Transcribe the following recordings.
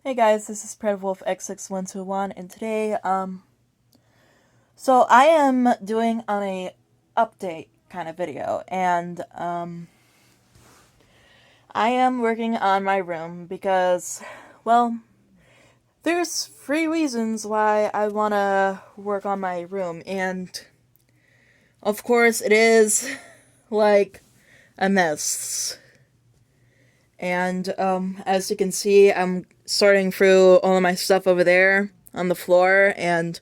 Hey guys, this is Predwolf X6121, and today, so I am doing on a update kind of video, and, I am working on my room because, well, there's 3 reasons why I want to work on my room, and, of course, it is, like, a mess. And, as you can see, I'm sorting through all of my stuff over there on the floor, and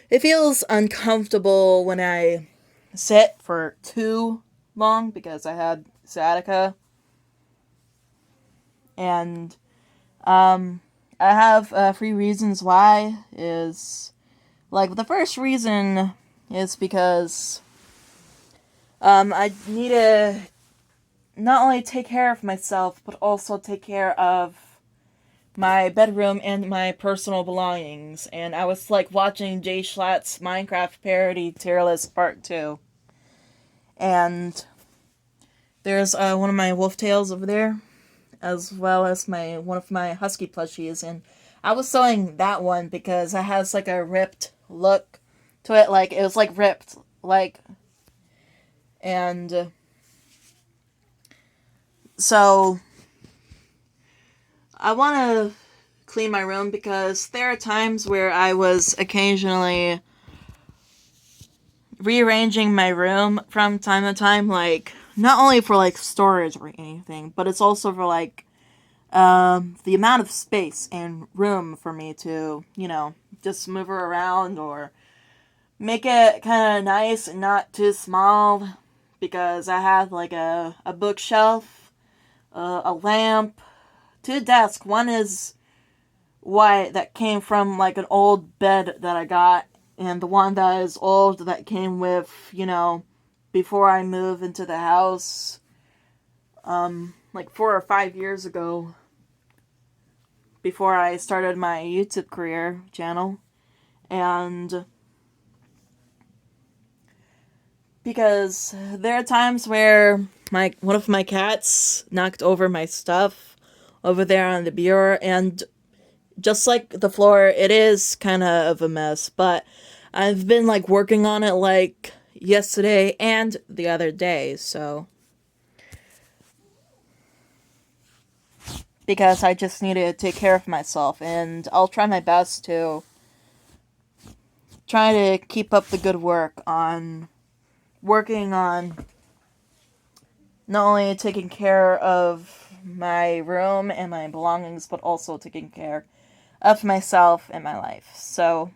it feels uncomfortable when I sit for too long because I had sciatica. And, I have 3 reasons why is, like, the first reason is because, I need to not only take care of myself, but also take care of my bedroom and my personal belongings. And I was like watching Jay Schlatt's Minecraft parody Tier List Part 2. And there's one of my wolf tails over there, as well as one of my husky plushies. And I was sewing that one because it has like a ripped look to it. Like, it was like ripped. Like, and so I want to clean my room because there are times where I was occasionally rearranging my room from time to time, like, not only for, like, storage or anything, but it's also for, like, the amount of space and room for me to, just move her around or make it kind of nice and not too small, because I have, like, a bookshelf, a lamp, 2 desks. One is white that came from, like, an old bed that I got, and the one that is old that came with, before I moved into the house, like 4 or 5 years ago, before I started my YouTube career channel. And because there are times where one of my cats knocked over my stuff over there on the bureau, and just like the floor, it is kind of a mess, but I've been, like, working on it, like, yesterday and the other day, so, because I just need to take care of myself, and I'll try my best to try to keep up the good work on working on not only taking care of my room and my belongings, but also taking care of myself and my life. So,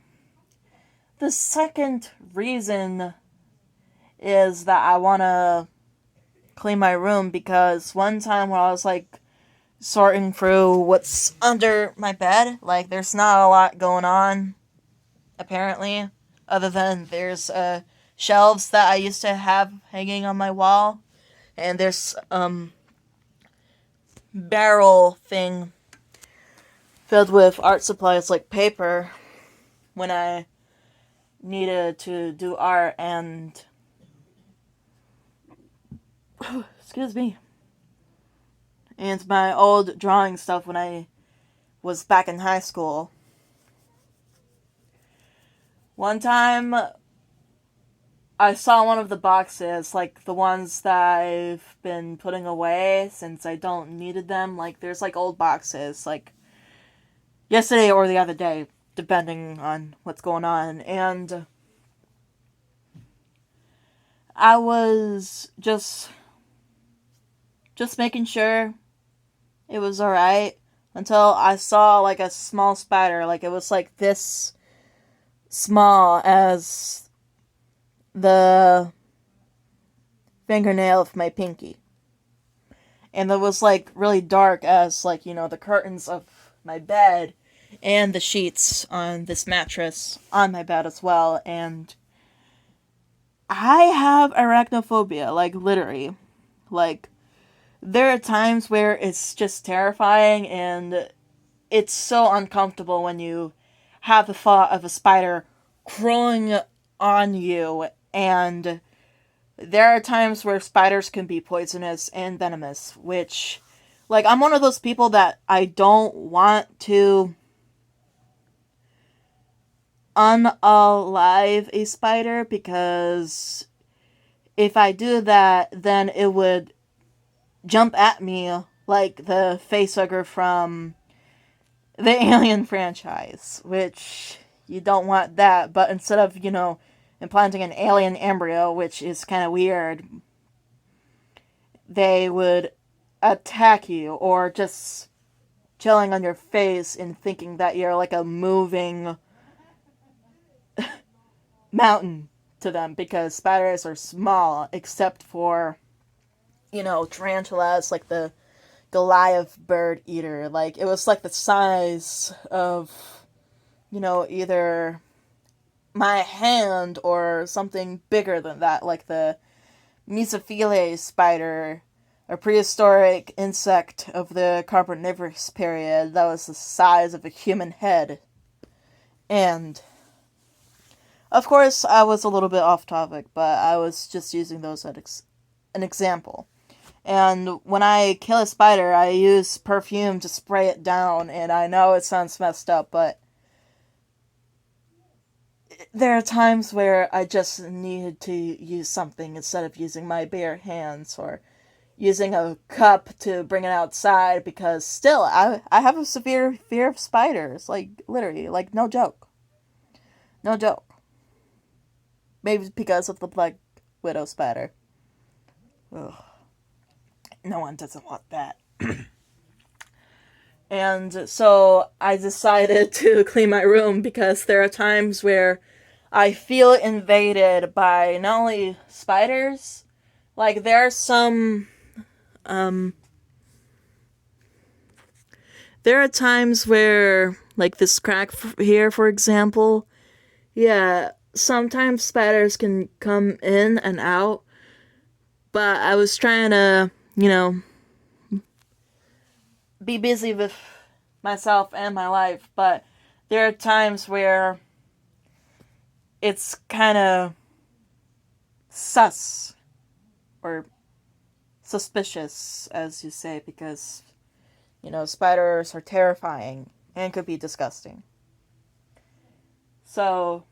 the second reason is that I want to clean my room because one time when I was, like, sorting through what's under my bed, like, there's not a lot going on, apparently, other than there's shelves that I used to have hanging on my wall, and there's barrel thing filled with art supplies like paper when I needed to do art, and excuse me, and my old drawing stuff when I was back in high school. One time, I saw one of the boxes, like the ones that I've been putting away since I don't needed them. Like, there's, like, old boxes, like, yesterday or the other day, depending on what's going on. And I was just making sure it was alright until I saw, like, a small spider. Like, it was, like, this small as the fingernail of my pinky. And it was, like, really dark as, like, the curtains of my bed and the sheets on this mattress on my bed as well. And I have arachnophobia, like, literally. Like, there are times where it's just terrifying, and it's so uncomfortable when you have the thought of a spider crawling on you, and there are times where spiders can be poisonous and venomous, which Like, I'm one of those people that I don't want to unalive a spider, because if I do that, then it would jump at me like the facehugger from the Alien franchise, which you don't want that. But instead of, implanting an alien embryo, which is kind of weird, they would attack you, or just chilling on your face and thinking that you're like a moving mountain to them, because spiders are small except for, tarantulas, like the Goliath bird eater. Like, it was like the size of, either my hand or something bigger than that, like the Mesophile spider, a prehistoric insect of the Carboniferous period that was the size of a human head. And, of course, I was a little bit off topic, but I was just using those as an example. And when I kill a spider, I use perfume to spray it down, and I know it sounds messed up, but there are times where I just needed to use something instead of using my bare hands, or using a cup to bring it outside, because still, I have a severe fear of spiders. Like, literally, like, no joke. No joke. Maybe because of the Black Widow spider. Ugh. No one doesn't want that. And so I decided to clean my room, because there are times where I feel invaded by not only spiders, like there are there are times where, like this crack here, for example, yeah, sometimes spiders can come in and out, but I was trying to, be busy with myself and my life, but there are times where it's kind of sus, or suspicious, as you say, because, spiders are terrifying and could be disgusting. So,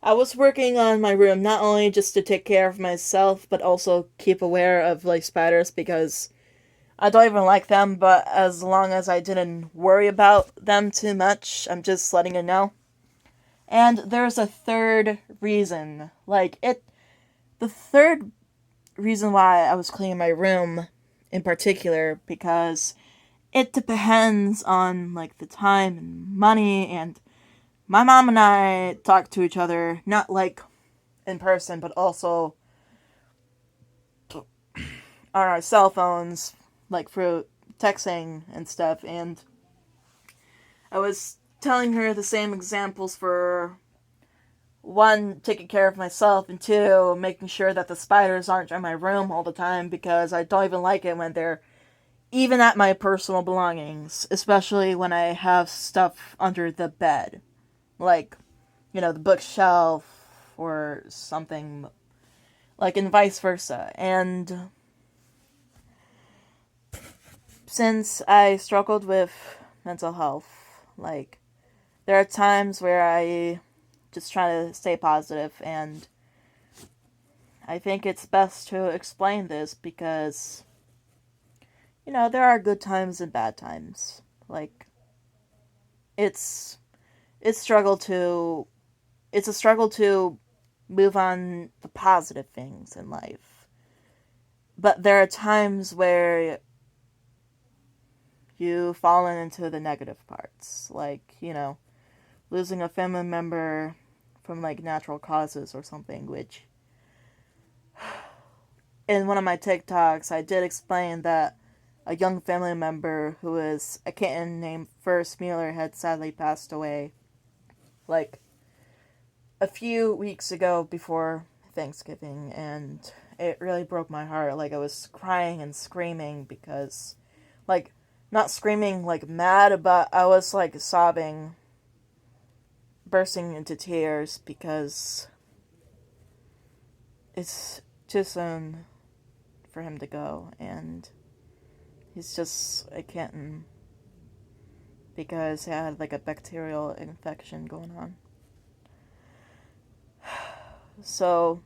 I was working on my room not only just to take care of myself, but also keep aware of, like, spiders, because I don't even like them, but as long as I didn't worry about them too much, I'm just letting you know. And there's a third reason. The third reason why I was cleaning my room in particular, because it depends on, like, the time and money, and my mom and I talk to each other, not, like, in person, but also on our cell phones, like, through texting and stuff, and I was telling her the same examples for, one, taking care of myself, and two, making sure that the spiders aren't in my room all the time, because I don't even like it when they're even at my personal belongings, especially when I have stuff under the bed. Like, the bookshelf or something, like, and vice versa. And since I struggled with mental health, like, there are times where I just try to stay positive, and I think it's best to explain this, because, there are good times and bad times. Like, it's it's struggle to it's a struggle to move on the positive things in life. But there are times where you've fallen into the negative parts, like, losing a family member from, like, natural causes or something, which, in one of my TikToks, I did explain that a young family member who is a kitten named First Mueller had sadly passed away, like, a few weeks ago before Thanksgiving, and it really broke my heart. Like, I was crying and screaming because, like, not screaming, like, mad, but I was, like, sobbing, bursting into tears, because it's too soon for him to go, and He's just a kitten because he had like a bacterial infection going on. So,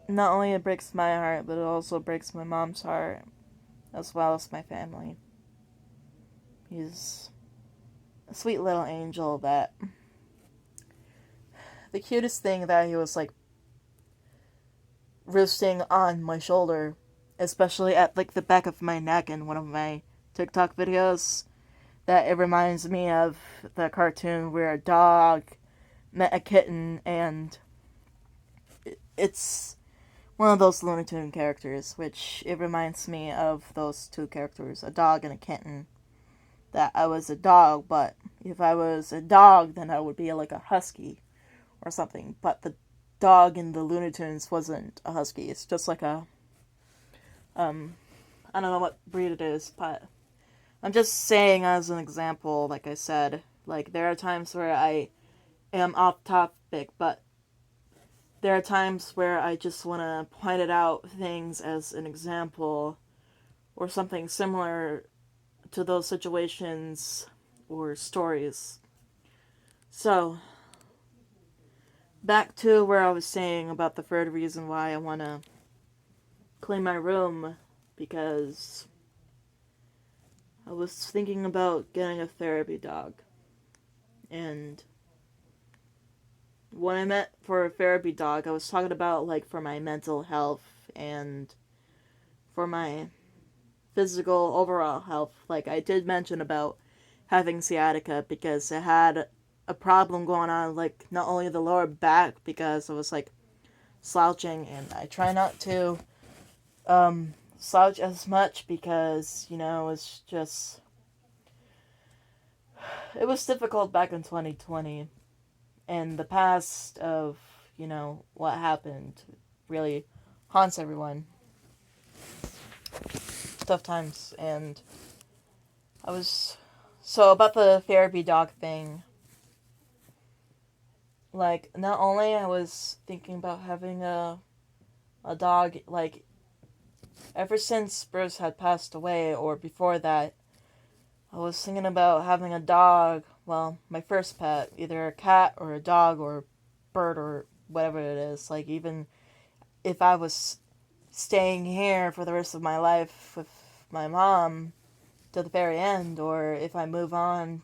not only it breaks my heart, but it also breaks my mom's heart, as well as my family. He's a sweet little angel that... The cutest thing that he was, like, roosting on my shoulder, especially at, like, the back of my neck in one of my TikTok videos, that it reminds me of the cartoon where a dog met a kitten, and it's one of those Looney Tunes characters, which it reminds me of those two characters, a dog and a kitten. That I was a dog, but if I was a dog, then I would be like a husky or something. But the dog in the Looney Tunes wasn't a husky. It's just like a, I don't know what breed it is, but I'm just saying as an example, like I said, like there are times where I am off topic, but there are times where I just want to point it out things as an example or something similar to those situations or stories. So, back to where I was saying about the third reason why I want to clean my room, because I was thinking about getting a therapy dog. And when I meant for a therapy dog, I was talking about like for my mental health and for my physical overall health. Like I did mention about having sciatica because I had a problem going on, like not only the lower back because I was like slouching, and I try not to slouch as much because, you know, it's just, it was difficult back in 2020, and the past of, you know, what happened really haunts everyone. Tough times. And I was, so about the therapy dog thing, like not only I was thinking about having a dog, like ever since Bruce had passed away, or before that, I was thinking about having a dog, well, my first pet, either a cat or a dog or a bird or whatever it is. Like, even if I was staying here for the rest of my life with my mom to the very end, or if I move on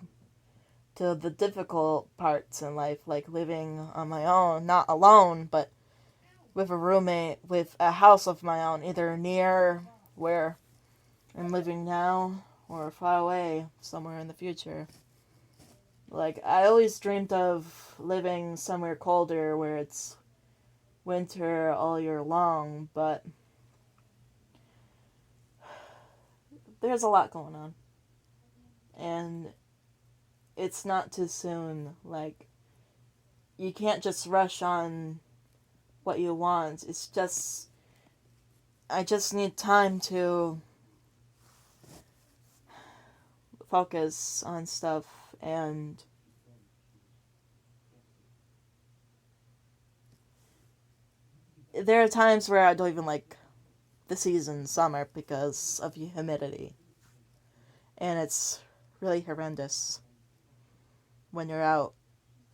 to the difficult parts in life, like living on my own, not alone, but with a roommate, with a house of my own, either near where I'm living now or far away somewhere in the future. Like, I always dreamed of living somewhere colder where it's winter all year long, but there's a lot going on. And it's not too soon. Like, you can't just rush on what you want. It's just, I just need time to focus on stuff, and there are times where I don't even like the season summer because of humidity, and it's really horrendous when you're out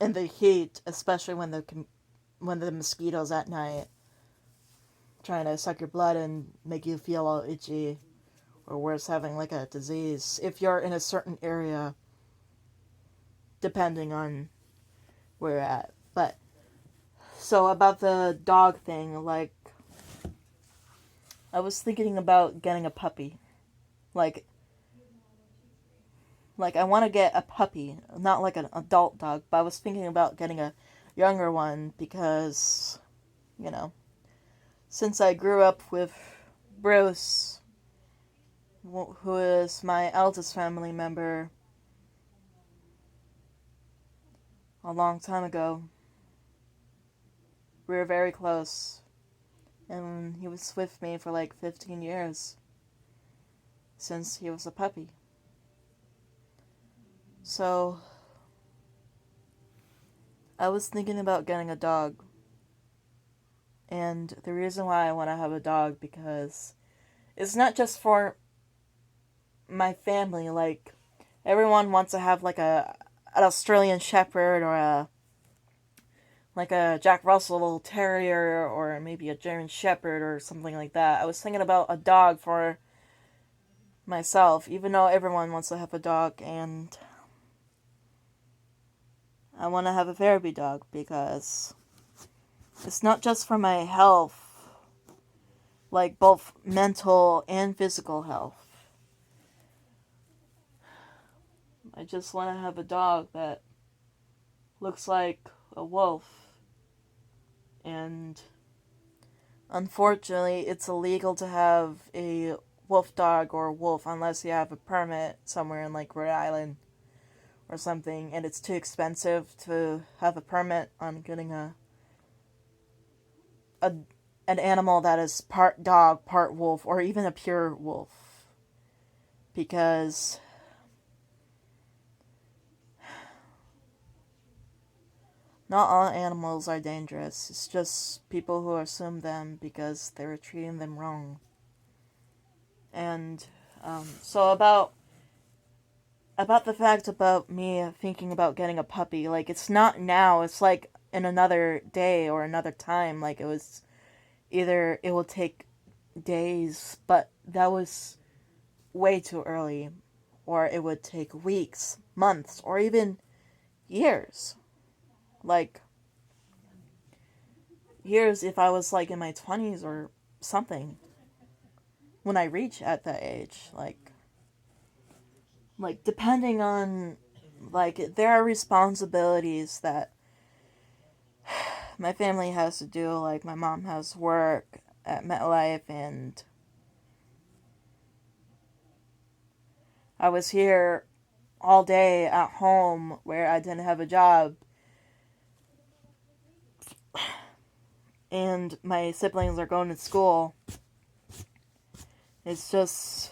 in the heat, especially when the mosquitoes at night trying to suck your blood and make you feel all itchy, or worse, having like a disease if you're in a certain area, depending on where you're at. But so about the dog thing, like I was thinking about getting a puppy. Like I want to get a puppy, not like an adult dog, but I was thinking about getting a younger one because, you know, since I grew up with Bruce, who is my eldest family member, a long time ago, we were very close, and he was with me for like 15 years, since he was a puppy. So, I was thinking about getting a dog. And the reason why I want to have a dog, because It's not just for my family. Like, everyone wants to have like an Australian Shepherd or a Jack Russell Terrier or maybe a German Shepherd or something like that. I was thinking about a dog for myself, even though everyone wants to have a dog, and I want to have a therapy dog because it's not just for my health, like both mental and physical health. I just want to have a dog that looks like a wolf, and unfortunately, it's illegal to have a wolf dog or wolf unless you have a permit somewhere in like Rhode Island or something, and it's too expensive to have a permit on getting a an animal that is part dog, part wolf, or even a pure wolf, because not all animals are dangerous. It's just people who assume them because they were treating them wrong. And so about the fact about me thinking about getting a puppy, like it's not now. It's like in another day or another time. Like it was either it will take days, but that was way too early, or it would take weeks, months, or even years. Like years if I was like in my 20s or something when I reach at that age. Like depending on, like, there are responsibilities that my family has to do. Like my mom has work at MetLife, and I was here all day at home where I didn't have a job, and my siblings are going to school. It's just,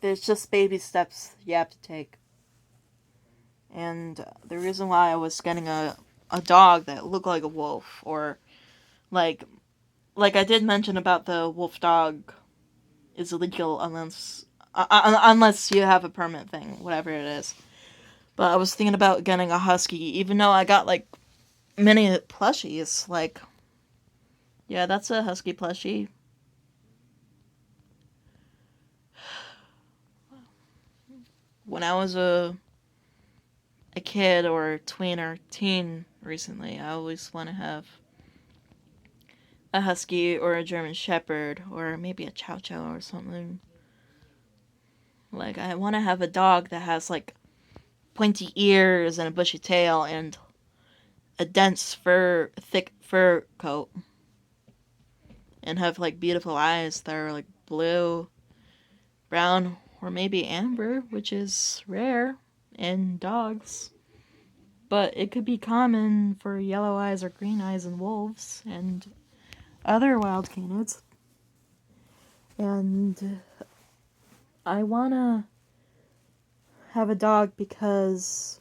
there's just baby steps you have to take. And the reason why I was getting a dog that looked like a wolf, or like I did mention about the wolf dog is illegal unless you have a permit thing, whatever it is. But I was thinking about getting a husky, even though I got like many plushies. Like, yeah, that's a husky plushie. When I was a kid or tween or teen recently, I always want to have a husky or a German shepherd or maybe a chow chow or something. Like, I want to have a dog that has like pointy ears and a bushy tail and a dense thick fur coat, and have like beautiful eyes that are like blue, brown, or maybe amber, which is rare in dogs. But it could be common for yellow eyes or green eyes in wolves and other wild canids. And I wanna have a dog because,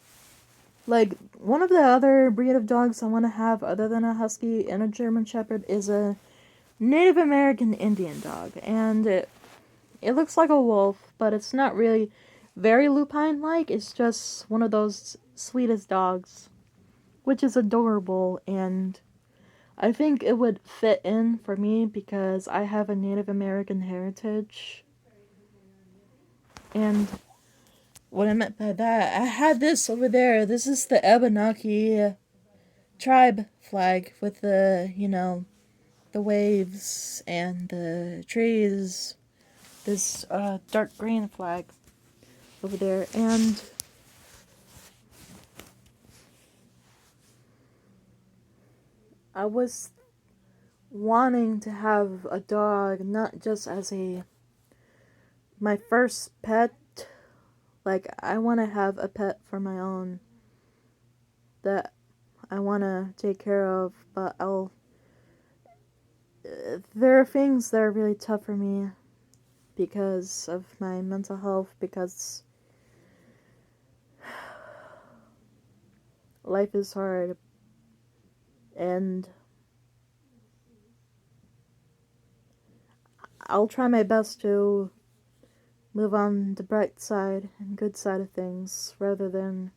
like, one of the other breed of dogs I want to have other than a husky and a German shepherd is a Native American Indian dog. And it looks like a wolf, but it's not really very lupine-like. It's just one of those sweetest dogs, which is adorable, and I think it would fit in for me because I have a Native American heritage. And what I meant by that, I had this over there. This is the Abenaki tribe flag with the waves and the trees. This dark green flag over there. And I was wanting to have a dog not just as my first pet. Like, I want to have a pet for my own that I want to take care of, but there are things that are really tough for me because of my mental health, because life is hard, and I'll try my best to move on the bright side and good side of things rather than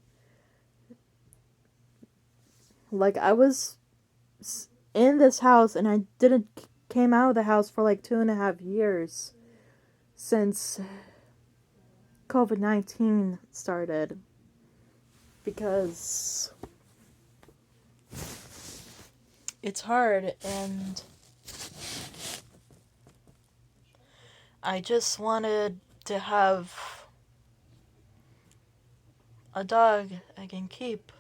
like I was in this house and I didn't came out of the house for like 2.5 years since COVID-19 started because it's hard and I just wanted to have a dog I can keep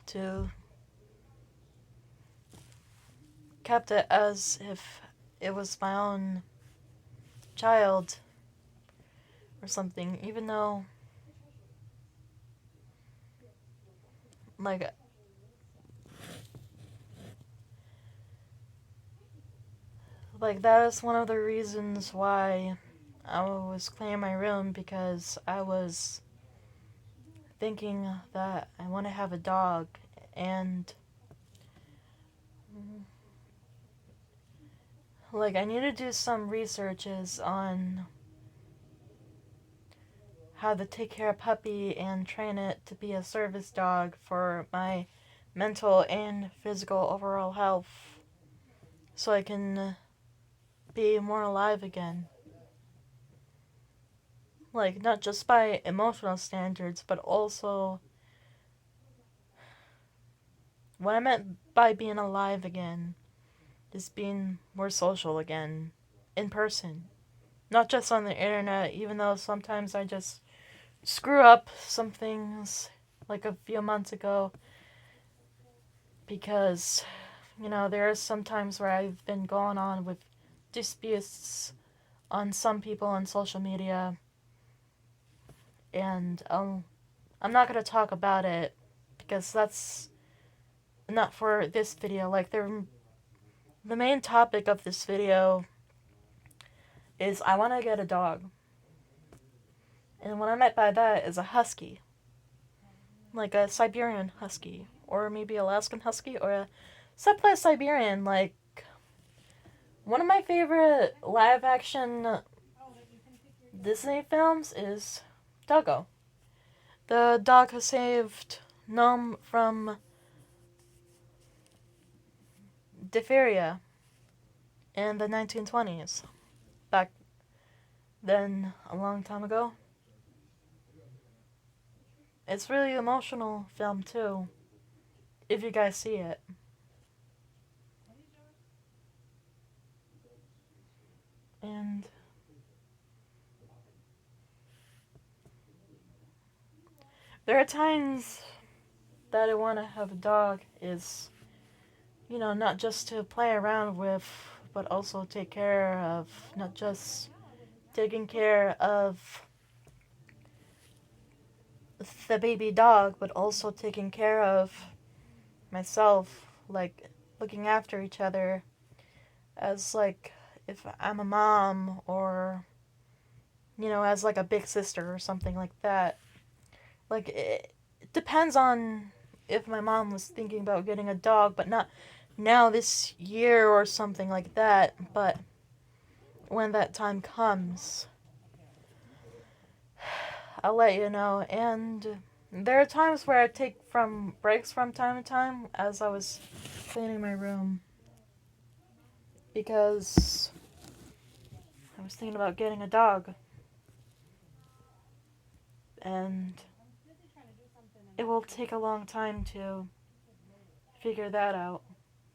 to kept it as if it was my own child or something, even though like that is one of the reasons why I was cleaning my room, because I was thinking that I want to have a dog, and like I need to do some researches on how to take care of a puppy and train it to be a service dog for my mental and physical overall health, so I can be more alive again. Like, not just by emotional standards, but also what I meant by being alive again is being more social again, in person. Not just on the internet, even though sometimes I just screw up some things like a few months ago, because, there are some times where I've been going on with disputes on some people on social media, and I'm not going to talk about it because that's not for this video. Like, the main topic of this video is I want to get a dog. And what I meant by that is a husky. Like a Siberian Husky. Or maybe Alaskan Husky. Or a someplace Siberian. Like, one of my favorite live action Disney films is Doggo. The dog who saved Gnome from diphtheria in the 1920s. Back then, a long time ago. It's really emotional film too, if you guys see it. And there are times that I want to have a dog is, not just to play around with, but also take care of, not just taking care of the baby dog, but also taking care of myself, like looking after each other as like if I'm a mom, or as like a big sister or something like that. Like it depends on if my mom was thinking about getting a dog, but not now this year or something like that, but when that time comes, I'll let you know. And there are times where I take breaks from time to time as I was cleaning my room, because I was thinking about getting a dog, and it will take a long time to figure that out.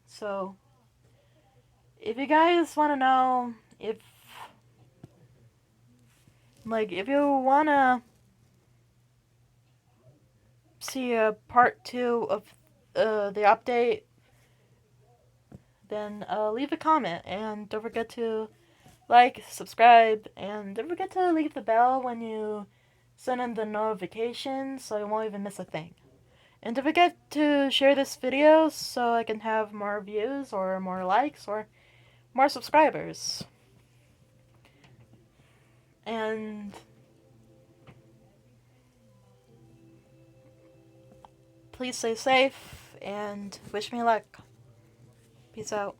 So, if you guys want to know if you want to see a part 2 of the update, then leave a comment, and don't forget to like, subscribe, and don't forget to leave the bell when you send in the notifications so you won't even miss a thing. And don't forget to share this video so I can have more views or more likes or more subscribers. And please stay safe and wish me luck. Peace out.